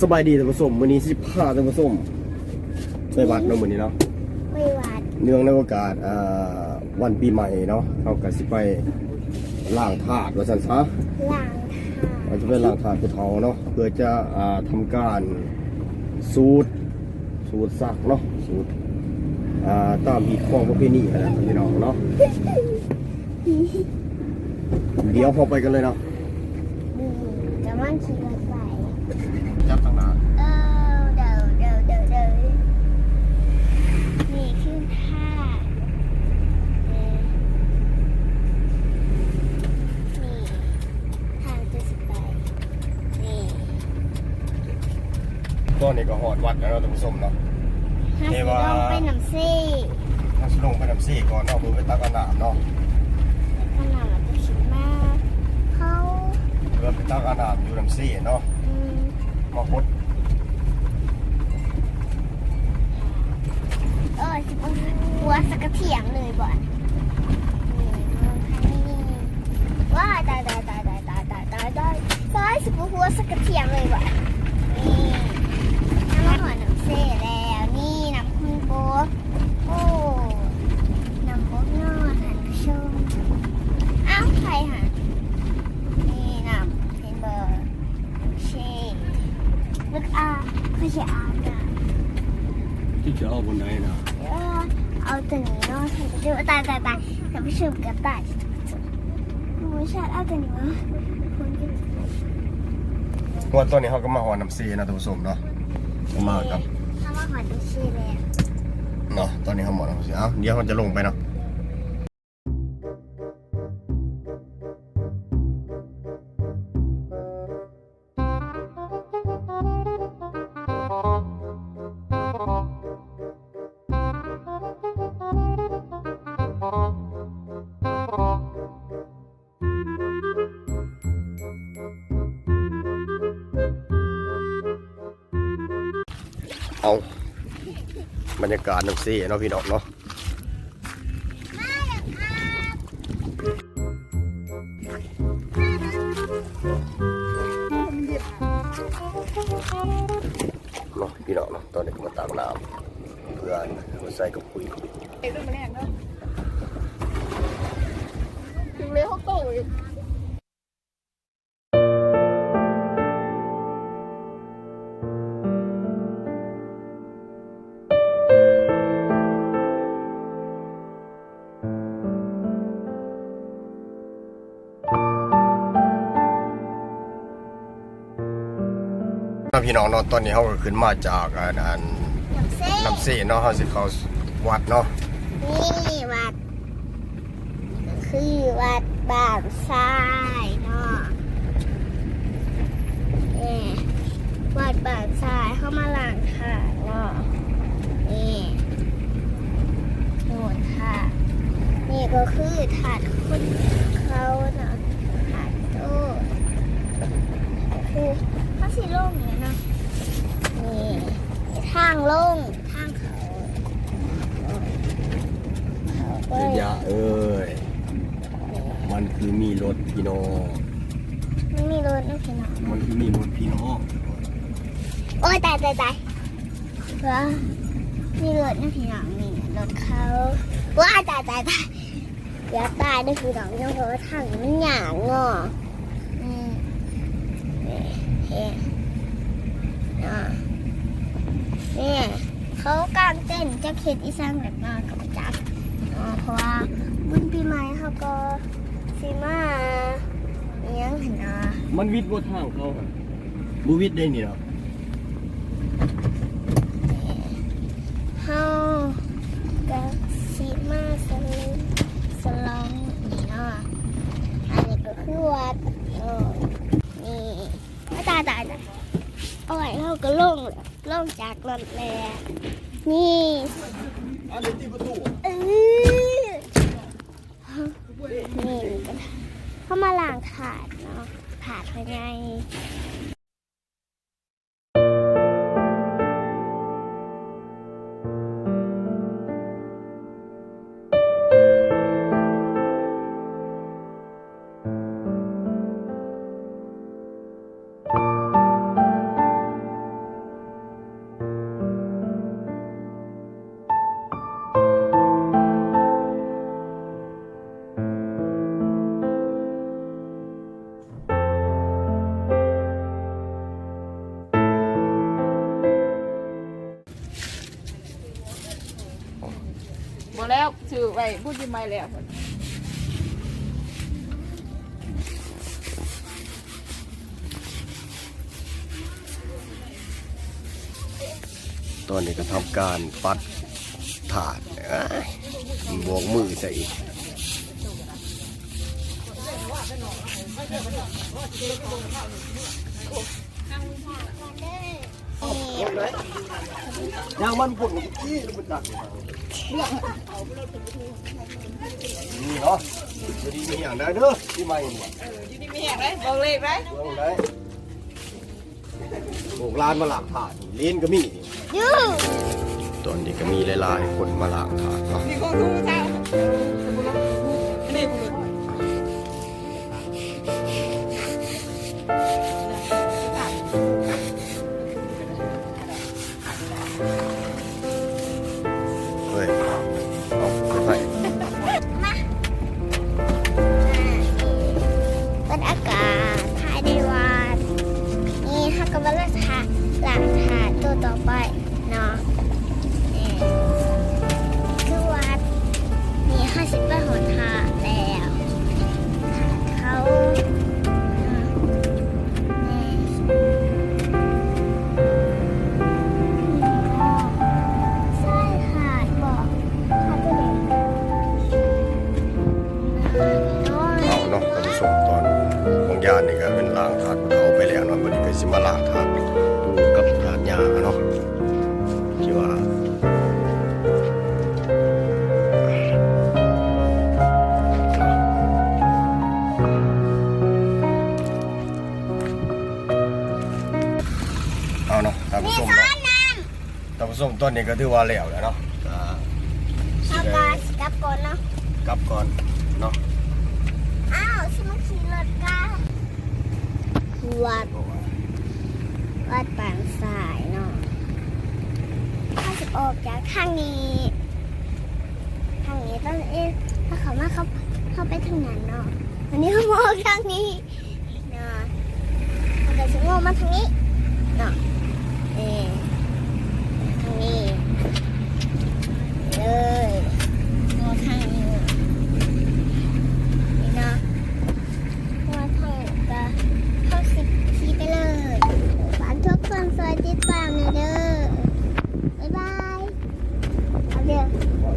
สบายดีท่านผู้ชมวันนี้สิพาท่านผู้ชมไปวัดเนาะมื้อนี้เนาะไปวัดเนื่องในโอกาสวันปีใหม่เนาะเขาก็สิไปล้างธาตุว่าซั่นซะล้างเราจะไปล้างธาตุผู้เฒ่าเนาะเพื่อจะทำการสูตรซักเนาะสูตรตามอีกของประเพณีนะพี่น้องเนาะเดี๋ยวพอไปกันเลยเนาะจะมั่งขี่รถไปจับทางหน้าเดี๋ยวนี่คือท่านี่ทางจะสไปนี่ตอนนี้ก็หอดวัดแล้วท่านผู้ชมเนาะถ้าสิลงไปน้ำซี่ถ้าสิลงไปน้ำซี่ก่อนเนาะเพื่อไปตักน้ำเนาะขนาดเราจะคิดมากเขาเพื่อไปตักน้ำอยู่น้ำซี่เนาะมาพดสิบหัวสกเถียงเลยบ่อนว้าตายสิบหัวสกเถียงเลยบ่อนนี่น้ำหัวน้ำเซ่แล้วนี่น้ำคุณโบ๊ทโอ้น้ำโบ๊ทนอนหันชมอ้าวใครหะนี่น้ำเห็นเบอร์เช่ลึกไม่ใช่นะที่จะเอาบนไหนนะเอาตัวนี้เนาะถึงจะตายแต่ไม่เชื่อมกันตายไม่ใช่เอาตัวนี้มาวันตอนนี้เขาก็มาหอน้ำซีนะท่านผู้ชมเนาะมากับเขามาหอน้ำซีเลยเนาะตอนนี้เขาหมดน้ำซีเดี๋ยวเขาจะลงไปเนาะเอาบรรยากาศน้ำซีเนาะพี่น้องเนาะพี่น้องเนาะตอนนี้ก็มาตากน้ำเพื่อมาใส่กับปุ๋ยถึงเลยเขาโตเลยพี่น้องเนาะตอนนี้เขาก็ขึ้นมาจากน้ำซีเนาะเขาสิเขาวัดเนาะนี่วัดคือวัดบางทรายเนาะวัดบางทรายเข้ามาหลังค่ะเนาะนี่โน่นค่ะนี่ก็คือถาดคนเขาเนาะถาดโต้คือเขาสีโล่งเนี่ยเนาะนี่ทางโล่งทางเขาอย่ามันคือมีรถพี่น้องไม่มีรถนะพี่น้องมันคือมีรถพี่น้องโอ้ยตายว้ามีรถนะพี่น้องนี่รถเขาว้าตายเดี๋ยวตายนะพี่น้องยังเพราะว่าทางมันหยาบงอนี่เขากางเต้นจะเข็ดอีสานแบบมากับจับเพราะว่าบุญปีใหม่เขาก็ซีมาเลี้ยงเห็นมันวิทย์บนทางเขาบูวิทย์ได้นี่เนาะเขาก็ซีมาสลองนี่เนาะอันนี้ก็คือวัดนี่ตายโอ้ยเขาก็ล่งจากรถแล้วนี่นี่ประตูนี่เข้ามาล้างถาดเนาะถาดเป็นไง บ่แล้วชื่อไว้พูดยังไงแล้ว ตอนนี้ก็ทำการปัดถาดบวกมือใส่อีกยังมันปุ่นที่มันจัดนี่เนาะจะดีมีอย่างได้เด้อที่ไม่เนี่ย อยู่นี่มีแหกเลยบอกเลขเลย เมืองไหนโบกลานมาหลากถาดเล่นก็มี ยู ตอนนี้ก็มีหลายๆคนมาหลากถาดเนาะ มีคนรู้เจ้านี่บุรุษ เฮ้ยเอาไป มาเป็นอากาศถ่ายได้วันนี่ถ้าก็ว่าเราถ่ายหลังถ่ายตัวต่อไปเนาะนี่คือวัดนี่50 ไปหนหาแล้วเขานี่ใช่ค่ะบอกค่ะตัวเด็กน้อย เอาเนาะท่านผู้ชมตอนของยานนี่ก็เป็นล้างถาดเขาไปแล้วเนาะวันนี้ก็สิมาล้างถาดปูกับถาดยาเนาะที่ว่าเอาเนาะท่านผู้ชมเนาะท่านผู้ชมต้นนี้ก็ถือว่าแล้วแหล้วเนาะก็สิ เอา ได้ กาสกลับก่อนเนาะ กลับก่อนเนาะ อ้าวฉันมาขี่รถกาวัดปางสายเนาะถ้าจะออกจากทางนี้ต้องถ้าเขามาเข้าไปทางนั้นเนาะวันนี้เขามาออกทางนี้เนาะเขาจะงงมาทางนี้เนาะ